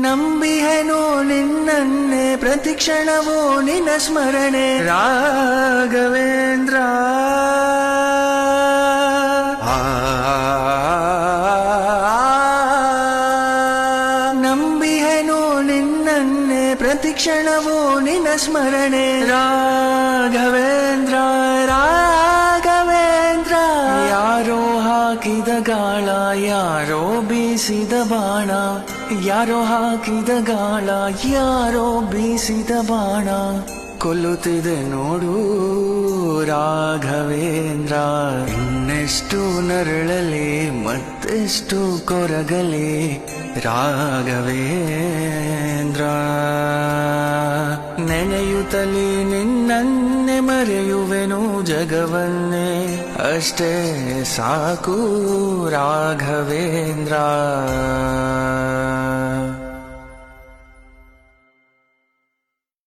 ನಂಬಿಹೆನೋ ನಿನ್ನನ್ನೇ ಪ್ರತಿಕ್ಷಣವೋ ನಿನ್ನ ಸ್ಮರಣೆ ರಾಘವೇಂದ್ರ ನಂಬಿಹೆನೋ ನಿನ್ನನ್ನೇ ಪ್ರತಿಕ್ಷಣವೋ ನಿನ್ನ ಸ್ಮರಣೆ ರಾಘವೇಂದ್ರ ರಾಘವೇಂದ್ರ ಯಾರೋ ಹಾಕಿದ ಗಾಳ ಯಾರೋ ಬೀಸಿದ ಬಾಣ ಯಾರೋ ಹಾಕಿದ ಗಾಳ ಯಾರೋ ಬೀಸಿದ ಬಾಣ ಕೊಲ್ಲುತ್ತಿದೆ ನೋಡು ರಾಘವೇಂದ್ರ ಇನ್ನೆಷ್ಟು ನರಳಲಿ ಮತ್ತೆಷ್ಟು ಕೊರಗಲಿ ರಾಘವೇಂದ್ರ ನೆನೆಯುತ್ತಲೇ ನಿನ್ನನ್ನೇ ಮರೆಯುವೆನು ಜಗವನ್ನೇ ಅಷ್ಟೇ ಸಾಕು ರಾಘವೇಂದ್ರ